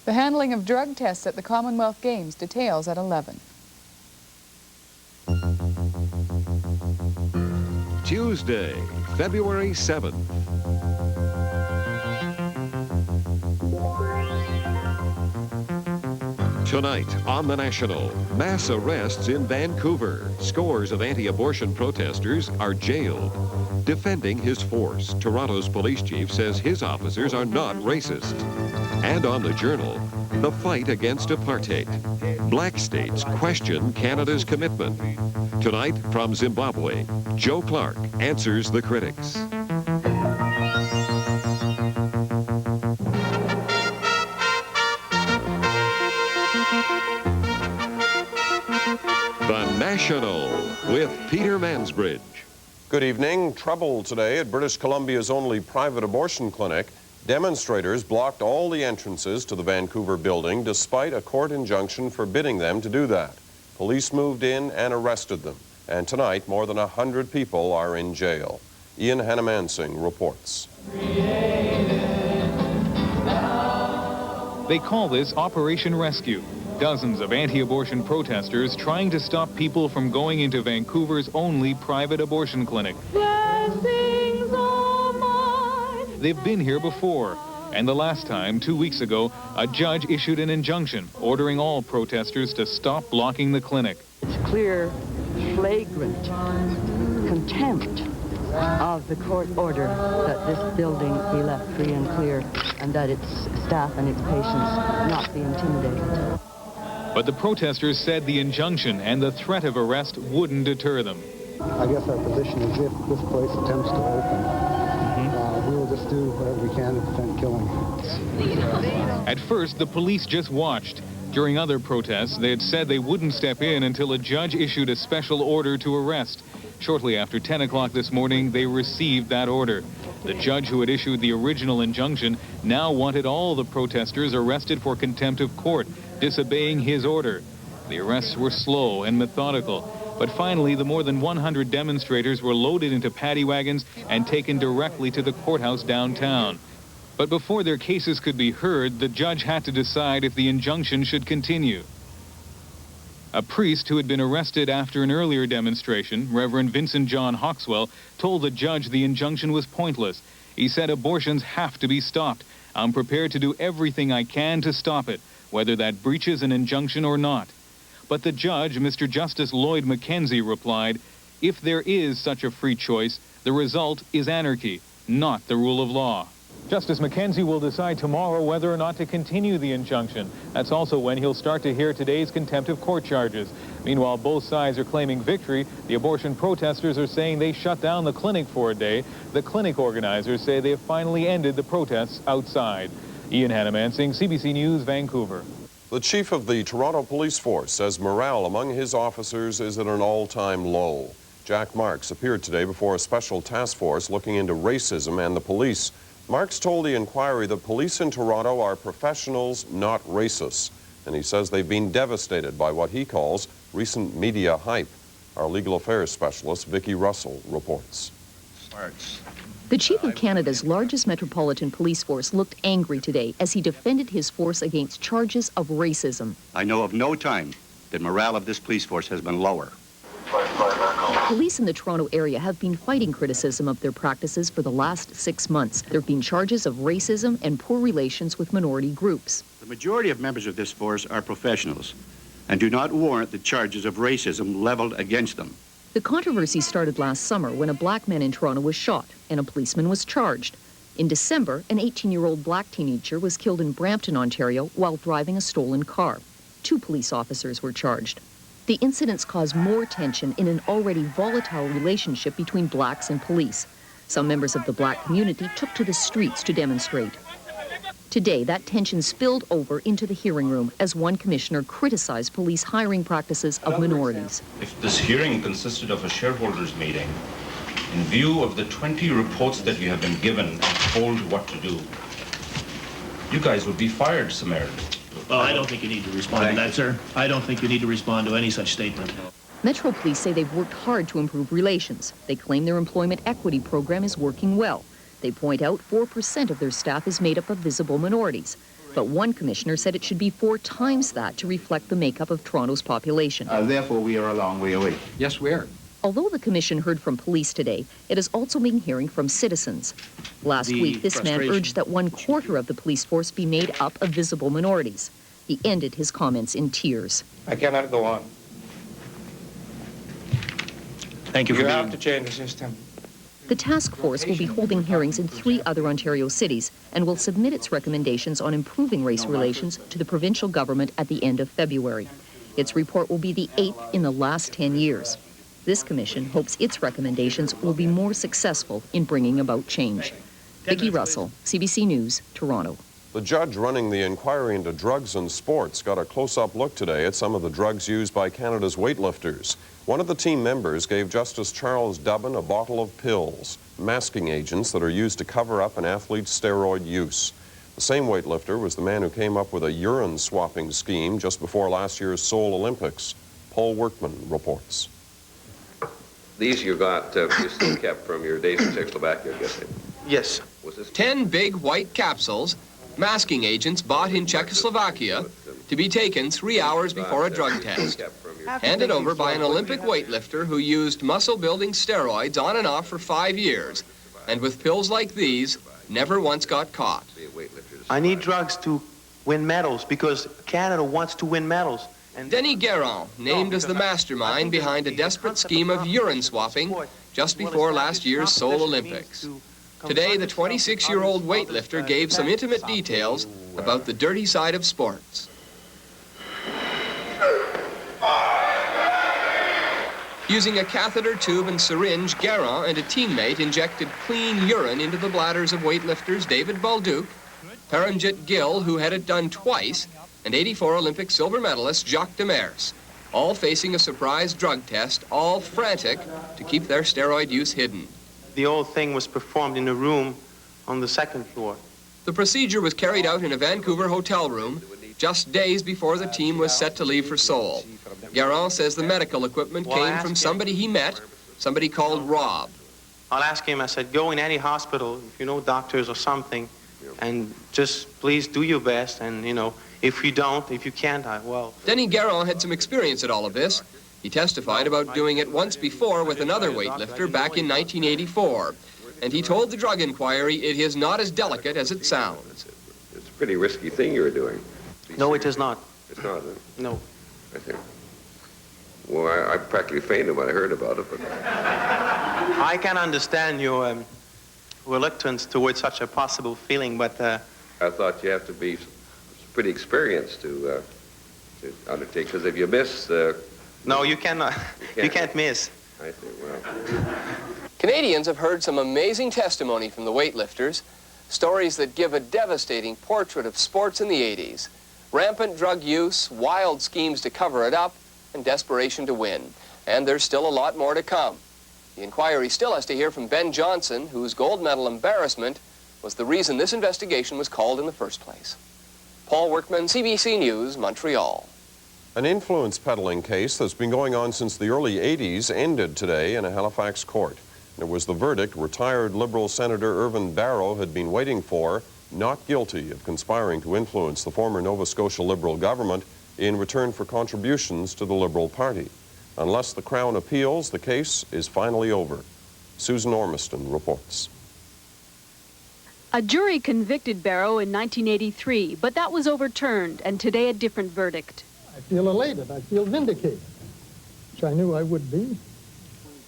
The handling of drug tests at the Commonwealth Games, details at 11. Tuesday, February 7th. Tonight on The National, mass arrests in Vancouver. Scores of anti-abortion protesters are jailed. Defending his force, Toronto's police chief says his officers are not racist. And on The Journal, the fight against apartheid. Black states question Canada's commitment. Tonight from Zimbabwe, Joe Clark answers the critics. The National with Peter Mansbridge. Good evening. Trouble today at British Columbia's only private abortion clinic. Demonstrators blocked all the entrances to the Vancouver building despite a court injunction forbidding them to do that. Police moved in and arrested them. And tonight, more than 100 people are in jail. Ian Hannamansing reports. They call this Operation Rescue. Dozens of anti-abortion protesters trying to stop people from going into Vancouver's only private abortion clinic. Blessings all mine. They've been here before, and the last time, 2 weeks ago, a judge issued an injunction ordering all protesters to stop blocking the clinic. It's clear, flagrant contempt of the court order that this building be left free and clear and that its staff and its patients not be intimidated. But the protesters said the injunction and the threat of arrest wouldn't deter them. I guess our position is if this place attempts to open, we will just do whatever we can to prevent killing. At first, the police just watched. During other protests, they had said they wouldn't step in until a judge issued a special order to arrest. Shortly after 10 o'clock this morning, they received that order. The judge who had issued the original injunction now wanted all the protesters arrested for contempt of court, disobeying his order. The arrests were slow and methodical, but finally the more than 100 demonstrators were loaded into paddy wagons and taken directly to the courthouse downtown. But before their cases could be heard, the judge had to decide if the injunction should continue. A priest who had been arrested after an earlier demonstration, Reverend Vincent John Hawkswell, told the judge the injunction was pointless. He said abortions have to be stopped. I'm prepared to do everything I can to stop it, whether that breaches an injunction or not. But the judge, Mr. Justice Lloyd Mackenzie, replied, if there is such a free choice, the result is anarchy, not the rule of law. Justice Mackenzie will decide tomorrow whether or not to continue the injunction. That's also when he'll start to hear today's contempt of court charges. Meanwhile, both sides are claiming victory. The abortion protesters are saying they shut down the clinic for a day. The clinic organizers say they have finally ended the protests outside. Ian Hannamansing, CBC News, Vancouver. The chief of the Toronto Police Force says morale among his officers is at an all-time low. Jack Marks appeared today before a special task force looking into racism and the police. Marks told the inquiry that police in Toronto are professionals, not racists. And he says they've been devastated by what he calls recent media hype. Our legal affairs specialist, Vicki Russell, reports. The chief of Canada's largest metropolitan police force looked angry today as he defended his force against charges of racism. I know of no time that morale of this police force has been lower. Police in the Toronto area have been fighting criticism of their practices for the last 6 months. There have been charges of racism and poor relations with minority groups. The majority of members of this force are professionals and do not warrant the charges of racism leveled against them. The controversy started last summer when a black man in Toronto was shot and a policeman was charged. In December, an 18-year-old black teenager was killed in Brampton, Ontario, while driving a stolen car. 2 police officers were charged. The incidents caused more tension in an already volatile relationship between blacks and police. Some members of the black community took to the streets to demonstrate. Today, that tension spilled over into the hearing room as one commissioner criticized police hiring practices of minorities. If this hearing consisted of a shareholders meeting, in view of the 20 reports that you have been given and told what to do, you guys would be fired summarily. I don't think you need to respond to that, sir. I don't think you need to respond to any such statement. Metro Police say they've worked hard to improve relations. They claim their employment equity program is working well. They point out 4% of their staff is made up of visible minorities. But one commissioner said it should be 4 times that to reflect the makeup of Toronto's population. Therefore, we are a long way away. Yes, we are. Although the commission heard from police today, it has also been hearing from citizens. Last week, this man urged that 1/4 of the police force be made up of visible minorities. He ended his comments in tears. I cannot go on. Thank you for You being... have to change the system. The task force will be holding hearings in 3 other Ontario cities and will submit its recommendations on improving race relations to the provincial government at the end of February. Its report will be the 8th in the last 10 years. This commission hopes its recommendations will be more successful in bringing about change. Vicki Russell, CBC News, Toronto. The judge running the inquiry into drugs and sports got a close-up look today at some of the drugs used by Canada's weightlifters. One of the team members gave Justice Charles Dubin a bottle of pills, masking agents that are used to cover up an athlete's steroid use. The same weightlifter was the man who came up with a urine swapping scheme just before last year's Seoul Olympics. Paul Workman reports. These you got, you still kept from your days in Czechoslovakia, I'm guessing. Yes. Was this 10 big white capsules, masking agents bought in Czechoslovakia, to be taken 3 hours before a drug test. Handed over by an Olympic weightlifter who used muscle-building steroids on and off for 5 years, and with pills like these, never once got caught. I need drugs to win medals because Canada wants to win medals. Denis Guérand, named as the mastermind behind a desperate scheme of urine swapping just before last year's Seoul Olympics. Today, the 26-year-old weightlifter gave some intimate details about the dirty side of sports. Using a catheter tube and syringe, Guérand and a teammate injected clean urine into the bladders of weightlifters David Balduc, Paramjit Gill, who had it done twice, and 84 Olympic silver medalist Jacques Demers, all facing a surprise drug test, all frantic to keep their steroid use hidden. The whole thing was performed in a room on the 2nd floor. The procedure was carried out in a Vancouver hotel room just days before the team was set to leave for Seoul. Guérand says the medical equipment came from somebody he met, somebody called Rob. I'll ask him, I said, go in any hospital, if you know doctors or something, and just please do your best, and, you know, if you don't, if you can't, well... Denis Guérand had some experience at all of this. He testified about doing it once before with another weightlifter back in 1984. And he told the drug inquiry it is not as delicate as it sounds. It's a pretty risky thing you're doing. No, it is not. It's not, huh? No. I think. Well, I practically fainted when I heard about it, but... I can understand your reluctance towards such a possible feeling, but... I thought you have to be pretty experienced to undertake, because if you miss... No, you cannot. You can't miss. I think, well... Canadians have heard some amazing testimony from the weightlifters, stories that give a devastating portrait of sports in the 80s. Rampant drug use, wild schemes to cover it up, and desperation to win. And there's still a lot more to come. The inquiry still has to hear from Ben Johnson, whose gold medal embarrassment was the reason this investigation was called in the first place. Paul Workman, CBC News, Montreal. An influence peddling case that's been going on since the early 80s ended today in a Halifax court. It was the verdict retired Liberal Senator Irvin Barrow had been waiting for, not guilty of conspiring to influence the former Nova Scotia Liberal government in return for contributions to the Liberal Party. Unless the Crown appeals, the case is finally over. Susan Ormiston reports. A jury convicted Barrow in 1983, but that was overturned, and today a different verdict. I feel elated. I feel vindicated, which I knew I would be.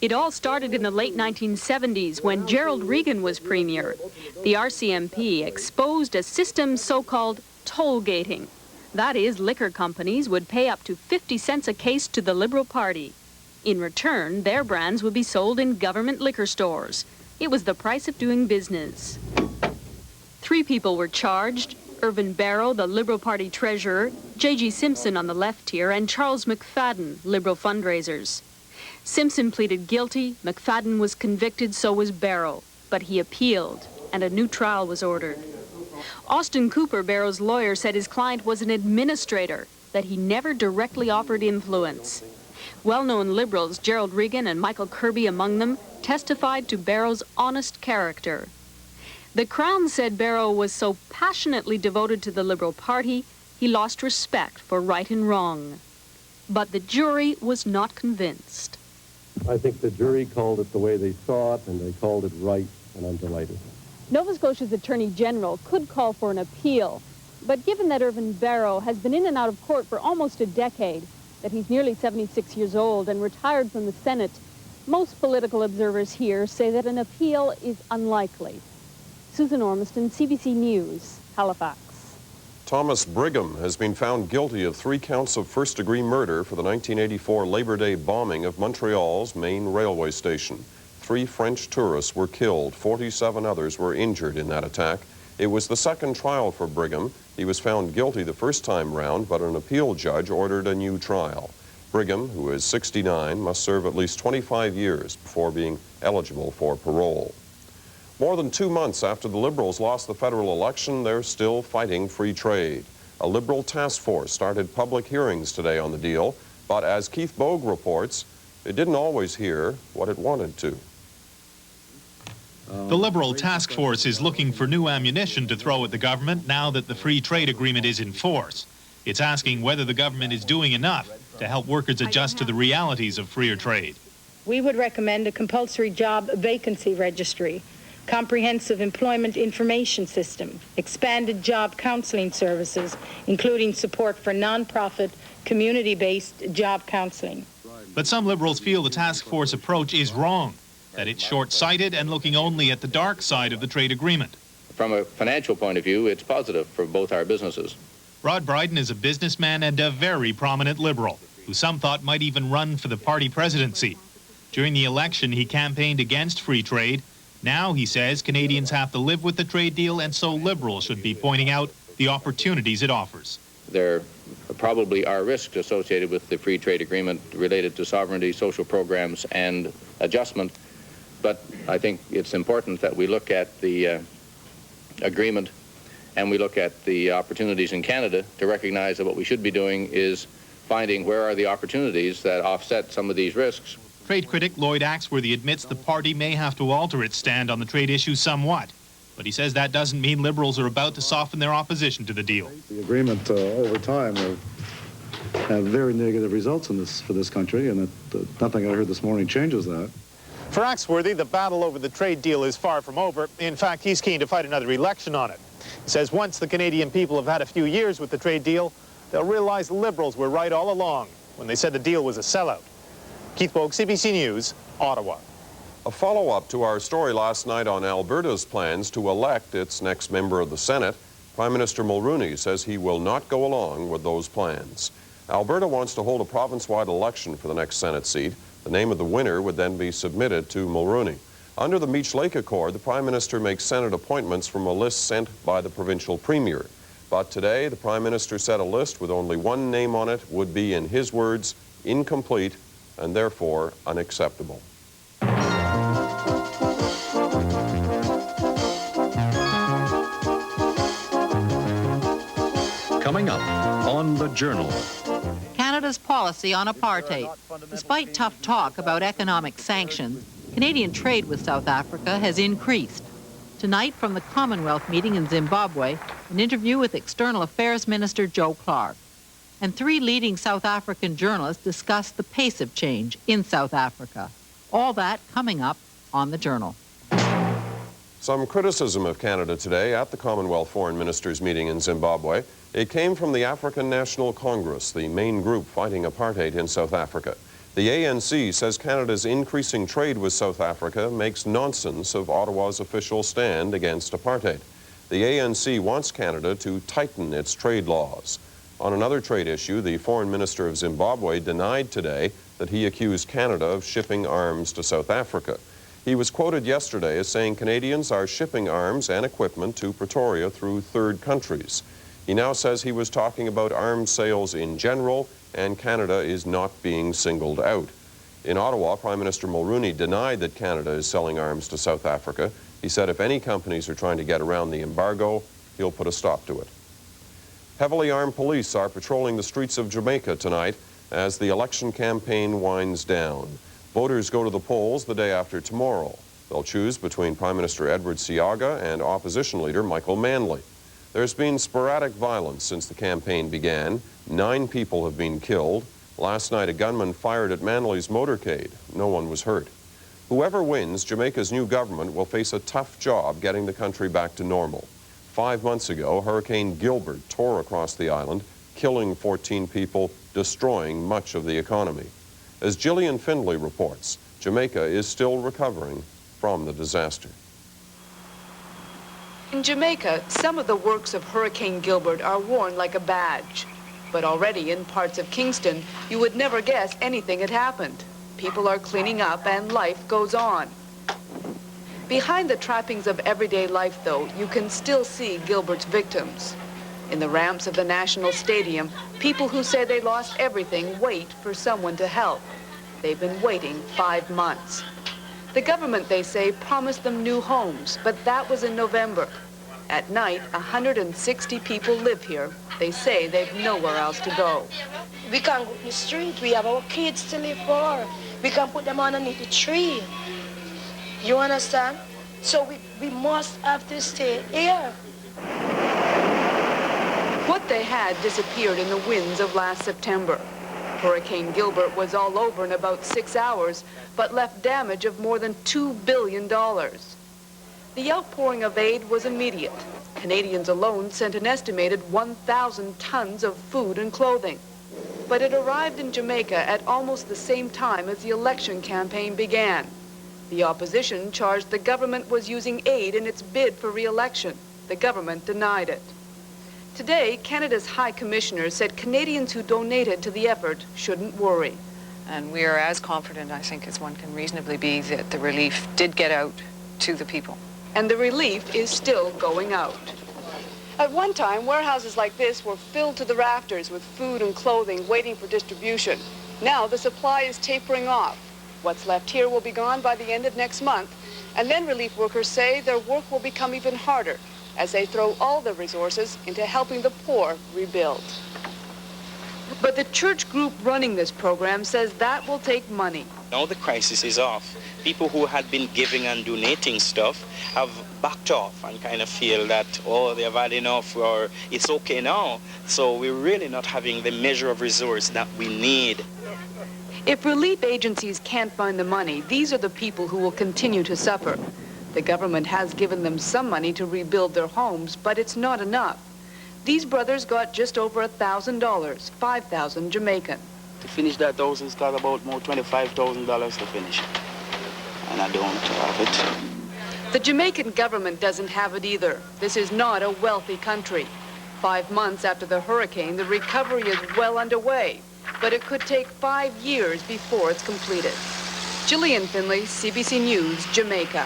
It all started in the late 1970s when Gerald Regan was premier. The RCMP exposed a system so-called toll gating. That is, liquor companies would pay up to 50 cents a case to the Liberal Party. In return, their brands would be sold in government liquor stores. It was the price of doing business. 3 people were charged: Irvin Barrow, the Liberal Party treasurer, J.G. Simpson on the left here, and Charles McFadden, Liberal fundraisers. Simpson pleaded guilty, McFadden was convicted, so was Barrow, but he appealed, and a new trial was ordered. Austin Cooper, Barrow's lawyer, said his client was an administrator, that he never directly offered influence. Well-known Liberals, Gerald Regan and Michael Kirby among them, testified to Barrow's honest character. The Crown said Barrow was so passionately devoted to the Liberal Party, he lost respect for right and wrong. But the jury was not convinced. I think the jury called it the way they saw it, and they called it right, and I'm delighted. Nova Scotia's Attorney General could call for an appeal, but given that Irvin Barrow has been in and out of court for almost a decade, that he's nearly 76 years old and retired from the Senate, most political observers here say that an appeal is unlikely. Susan Ormiston, CBC News, Halifax. Thomas Brigham has been found guilty of 3 counts of first-degree murder for the 1984 Labor Day bombing of Montreal's main railway station. 3 French tourists were killed. 47 others were injured in that attack. It was the second trial for Brigham. He was found guilty the first time round, but an appeal judge ordered a new trial. Brigham, who is 69, must serve at least 25 years before being eligible for parole. More than 2 months after the Liberals lost the federal election, they're still fighting free trade. A Liberal task force started public hearings today on the deal, but as Keith Bogue reports, it didn't always hear what it wanted to. The Liberal task force is looking for new ammunition to throw at the government now that the free trade agreement is in force. It's asking whether the government is doing enough to help workers adjust to the realities of freer trade. We would recommend a compulsory job vacancy registry, comprehensive employment information system, expanded job counseling services, including support for non-profit, community-based job counseling. But some Liberals feel the task force approach is wrong, that it's short-sighted and looking only at the dark side of the trade agreement. From a financial point of view, it's positive for both our businesses. Rod Brydon is a businessman and a very prominent Liberal, who some thought might even run for the party presidency. During the election, he campaigned against free trade. Now, he says, Canadians have to live with the trade deal, and so Liberals should be pointing out the opportunities it offers. There probably are risks associated with the free trade agreement related to sovereignty, social programs, and adjustment. But I think it's important that we look at the agreement and we look at the opportunities in Canada to recognize that what we should be doing is finding where are the opportunities that offset some of these risks. Trade critic Lloyd Axworthy admits the party may have to alter its stand on the trade issue somewhat. But he says that doesn't mean Liberals are about to soften their opposition to the deal. The agreement over time will have very negative results for this country, and nothing I heard this morning changes that. For Axworthy, the battle over the trade deal is far from over. In fact, he's keen to fight another election on it. He says once the Canadian people have had a few years with the trade deal, they'll realize the Liberals were right all along when they said the deal was a sellout. Keith Bogue, CBC News, Ottawa. A follow-up to our story last night on Alberta's plans to elect its next member of the Senate, Prime Minister Mulroney says he will not go along with those plans. Alberta wants to hold a province-wide election for the next Senate seat. The name of the winner would then be submitted to Mulroney. Under the Meech Lake Accord, the Prime Minister makes Senate appointments from a list sent by the provincial premier. But today, the Prime Minister said a list with only one name on it would be, in his words, incomplete and therefore unacceptable. Coming up on The Journal. Canada's policy on apartheid. Despite tough talk about economic sanctions, Canadian trade with South Africa has increased. Tonight, from the Commonwealth meeting in Zimbabwe, an interview with External Affairs Minister Joe Clark. And 3 leading South African journalists discuss the pace of change in South Africa. All that coming up on The Journal. Some criticism of Canada today at the Commonwealth Foreign Ministers meeting in Zimbabwe. It came from the African National Congress, the main group fighting apartheid in South Africa. The ANC says Canada's increasing trade with South Africa makes nonsense of Ottawa's official stand against apartheid. The ANC wants Canada to tighten its trade laws. On another trade issue, the Foreign Minister of Zimbabwe denied today that he accused Canada of shipping arms to South Africa. He was quoted yesterday as saying Canadians are shipping arms and equipment to Pretoria through third countries. He now says he was talking about arms sales in general, and Canada is not being singled out. In Ottawa, Prime Minister Mulroney denied that Canada is selling arms to South Africa. He said if any companies are trying to get around the embargo, he'll put a stop to it. Heavily armed police are patrolling the streets of Jamaica tonight as the election campaign winds down. Voters go to the polls the day after tomorrow. They'll choose between Prime Minister Edward Seaga and opposition leader Michael Manley. There's been sporadic violence since the campaign began. 9 people have been killed. Last night, a gunman fired at Manley's motorcade. No one was hurt. Whoever wins, Jamaica's new government will face a tough job getting the country back to normal. 5 months ago, Hurricane Gilbert tore across the island, killing 14 people, destroying much of the economy. As Gillian Findlay reports, Jamaica is still recovering from the disaster. In Jamaica, some of the works of Hurricane Gilbert are worn like a badge. But already in parts of Kingston, you would never guess anything had happened. People are cleaning up and life goes on. Behind the trappings of everyday life, though, you can still see Gilbert's victims. In the ramps of the National Stadium, people who say they lost everything wait for someone to help. They've been waiting 5 months. The government, they say, promised them new homes, but that was in November. At night, 160 people live here. They say they've nowhere else to go. We can't go to the street. We have our kids to live for. We can put them underneath the tree. You understand? So we must have to stay here. What they had disappeared in the winds of last September. Hurricane Gilbert was all over in about 6 hours, but left damage of more than $2 billion. The outpouring of aid was immediate. Canadians alone sent an estimated 1,000 tons of food and clothing. But it arrived in Jamaica at almost the same time as the election campaign began. The opposition charged the government was using aid in its bid for re-election. The government denied it. Today, Canada's High Commissioner said Canadians who donated to the effort shouldn't worry. And we are as confident, I think, as one can reasonably be that the relief did get out to the people. And the relief is still going out. At one time, warehouses like this were filled to the rafters with food and clothing waiting for distribution. Now the supply is tapering off. What's left here will be gone by the end of next month. And then relief workers say their work will become even harder as they throw all their resources into helping the poor rebuild. But the church group running this program says that will take money. Now the crisis is off. People who had been giving and donating stuff have backed off and kind of feel that, oh, they've had enough or it's okay now. So we're really not having the measure of resource that we need. If relief agencies can't find the money, these are the people who will continue to suffer. The government has given them some money to rebuild their homes, but it's not enough. These brothers got just over $1,000, 5,000 Jamaican. To finish that house, it's got about more $25,000 to finish. And I don't have it. The Jamaican government doesn't have it either. This is not a wealthy country. 5 months after the hurricane, the recovery is well underway, but it could take 5 years before it's completed. Gillian Findlay, CBC News, Jamaica.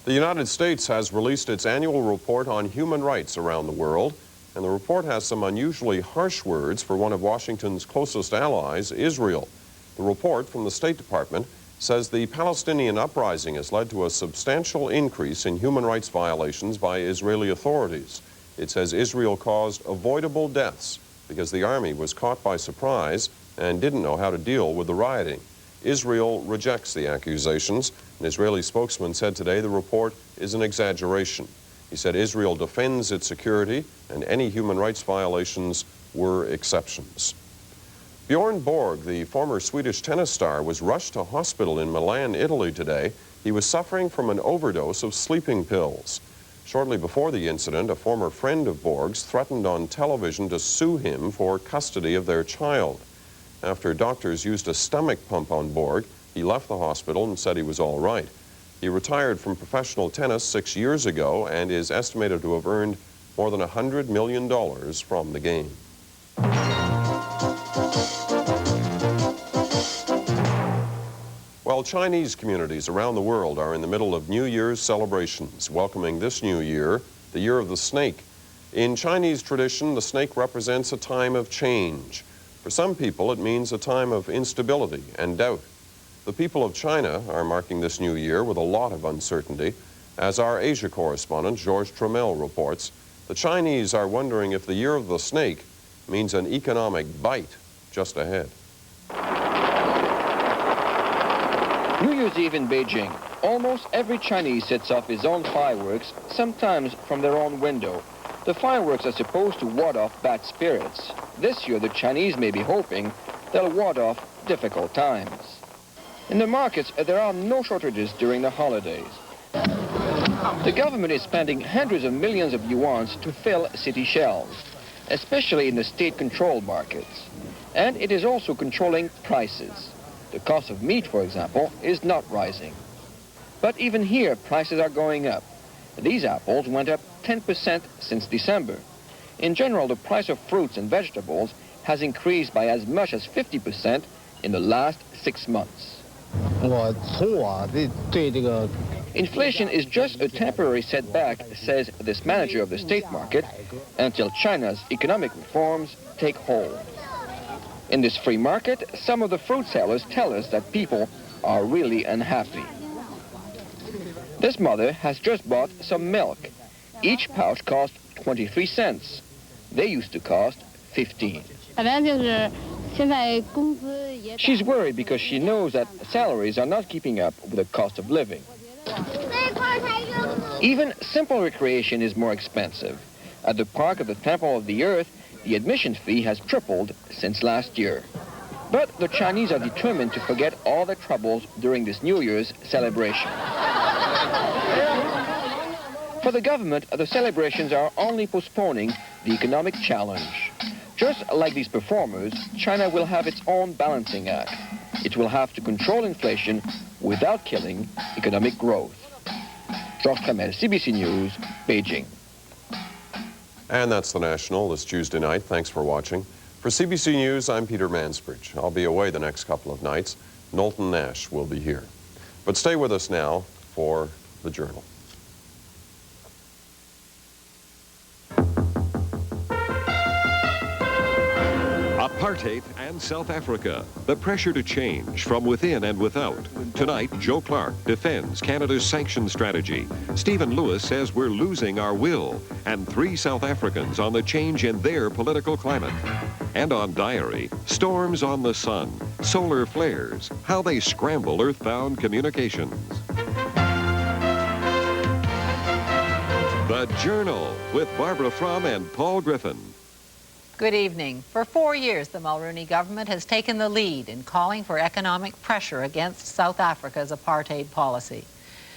The United States has released its annual report on human rights around the world, and the report has some unusually harsh words for one of Washington's closest allies, Israel. The report from the State Department says the Palestinian uprising has led to a substantial increase in human rights violations by Israeli authorities. It says Israel caused avoidable deaths because the army was caught by surprise and didn't know how to deal with the rioting. Israel rejects the accusations. An Israeli spokesman said today the report is an exaggeration. He said Israel defends its security and any human rights violations were exceptions. Bjorn Borg, the former Swedish tennis star, was rushed to hospital in Milan, Italy today. He was suffering from an overdose of sleeping pills. Shortly before the incident, a former friend of Borg's threatened on television to sue him for custody of their child. After doctors used a stomach pump on Borg, he left the hospital and said he was all right. He retired from professional tennis 6 years ago and is estimated to have earned more than $100 million from the game. Well, Chinese communities around the world are in the middle of New Year's celebrations, welcoming this new year, the Year of the Snake. In Chinese tradition, the snake represents a time of change. For some people, it means a time of instability and doubt. The people of China are marking this new year with a lot of uncertainty. As our Asia correspondent, Georges Tremel, reports, the Chinese are wondering if the Year of the Snake means an economic bite just ahead. New Year's Eve in Beijing. Almost every Chinese sets off his own fireworks, sometimes from their own window. The fireworks are supposed to ward off bad spirits. This year, the Chinese may be hoping they'll ward off difficult times. In the markets, there are no shortages during the holidays. The government is spending hundreds of millions of yuans to fill city shelves, especially in the state-controlled markets. And it is also controlling prices. The cost of meat, for example, is not rising. But even here, prices are going up. These apples went up 10% since December. In general, the price of fruits and vegetables has increased by as much as 50% in the last 6 months. Inflation is just a temporary setback, says this manager of the state market, until China's economic reforms take hold. In this free market, some of the fruit sellers tell us that people are really unhappy. This mother has just bought some milk. Each pouch cost 23 cents. They used to cost 15. She's worried because she knows that salaries are not keeping up with the cost of living. Even simple recreation is more expensive. At the Park of the Temple of the Earth, the admission fee has tripled since last year. But the Chinese are determined to forget all their troubles during this New Year's celebration. For the government, the celebrations are only postponing the economic challenge. Just like these performers, China will have its own balancing act. It will have to control inflation without killing economic growth. Georges Tremel, CBC News, Beijing. And that's The National this Tuesday night. Thanks for watching. For CBC News, I'm Peter Mansbridge. I'll be away the next couple of nights. Knowlton Nash will be here. But stay with us now for The Journal. Apartheid and South Africa, the pressure to change from within and without. Tonight, Joe Clark defends Canada's sanction strategy. Stephen Lewis says we're losing our will, and 3 South Africans on the change in their political climate. And on Diary, storms on the sun, solar flares, how they scramble earthbound communications. The Journal with Barbara Frum and Paul Griffin. Good evening. For 4 years, the Mulroney government has taken the lead in calling for economic pressure against South Africa's apartheid policy.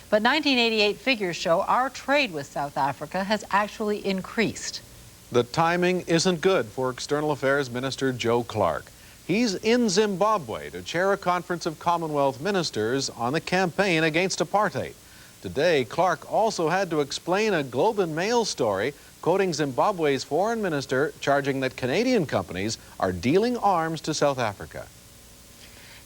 But 1988 figures show our trade with South Africa has actually increased. The timing isn't good for External Affairs Minister Joe Clark. He's in Zimbabwe to chair a conference of Commonwealth ministers on the campaign against apartheid. Today, Clark also had to explain a Globe and Mail story quoting Zimbabwe's foreign minister, charging that Canadian companies are dealing arms to South Africa.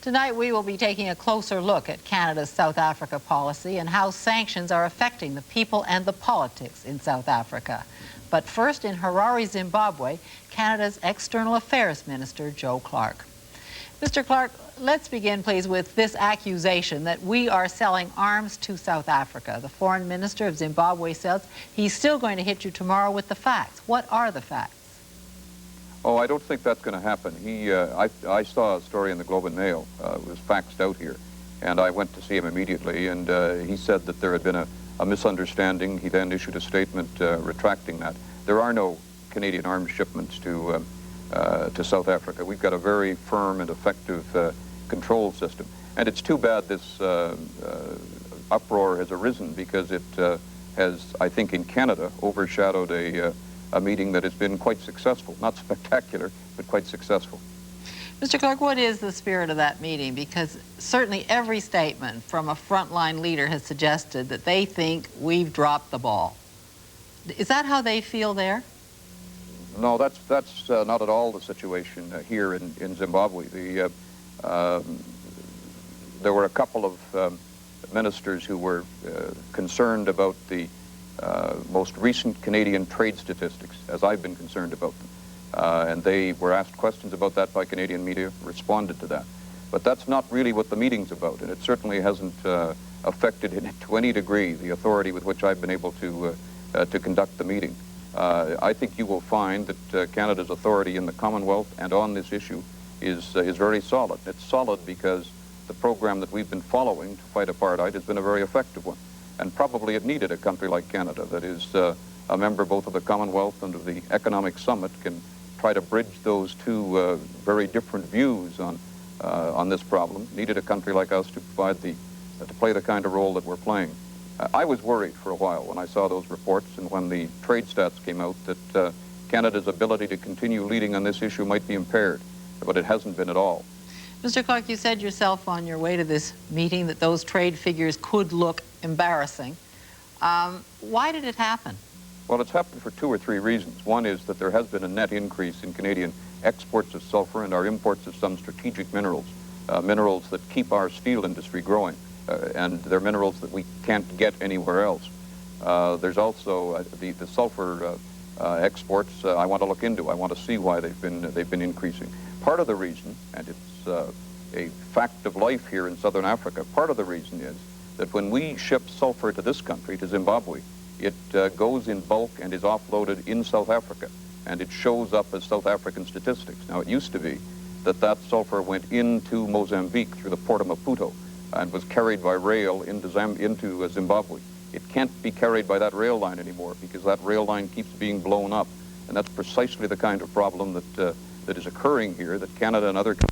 Tonight, we will be taking a closer look at Canada's South Africa policy and how sanctions are affecting the people and the politics in South Africa. But first, in Harare, Zimbabwe, Canada's External Affairs Minister, Joe Clark. Mr. Clark, let's begin, please, with this accusation that we are selling arms to South Africa. The foreign minister of Zimbabwe says he's still going to hit you tomorrow with the facts. What are the facts? Oh, I don't think that's going to happen. I saw a story in the Globe and Mail. It was faxed out here, and I went to see him immediately, and he said that there had been a misunderstanding. He then issued a statement retracting that. There are no Canadian arms shipments to South Africa. We've got a very firm and effective control system. And it's too bad this uproar has arisen, because it has, I think, in Canada, overshadowed a meeting that has been quite successful. Not spectacular, but quite successful. Mr. Clark, what is the spirit of that meeting? Because certainly every statement from a frontline leader has suggested that they think we've dropped the ball. Is that how they feel there? No, that's not at all the situation here in Zimbabwe. There were a couple of ministers who were concerned about the most recent Canadian trade statistics, as I've been concerned about them. And they were asked questions about that by Canadian media, responded to that. But that's not really what the meeting's about, and it certainly hasn't affected to any degree the authority with which I've been able to conduct the meeting. I think you will find that Canada's authority in the Commonwealth and on this issue is very solid. It's solid because the program that we've been following to fight apartheid has been a very effective one. And probably it needed a country like Canada that is a member both of the Commonwealth and of the Economic Summit can try to bridge those two very different views on this problem. Needed a country like us to provide to play the kind of role that we're playing. I was worried for a while when I saw those reports and when the trade stats came out that Canada's ability to continue leading on this issue might be impaired, but it hasn't been at all. Mr. Clark, you said yourself on your way to this meeting that those trade figures could look embarrassing. Why did it happen? Well, it's happened for 2 or 3 reasons. One is that there has been a net increase in Canadian exports of sulfur and our imports of some strategic minerals, minerals that keep our steel industry growing, and they're minerals that we can't get anywhere else. There's also the sulfur exports I want to look into. I want to see why they've been increasing. Part of the reason, and it's a fact of life here in southern Africa, part of the reason is that when we ship sulfur to this country, to Zimbabwe, it goes in bulk and is offloaded in South Africa, and it shows up as South African statistics. Now, it used to be that sulfur went into Mozambique through the port of Maputo and was carried by rail into Zimbabwe. It can't be carried by that rail line anymore because that rail line keeps being blown up, and that's precisely the kind of problem that is occurring here, that Canada and other countries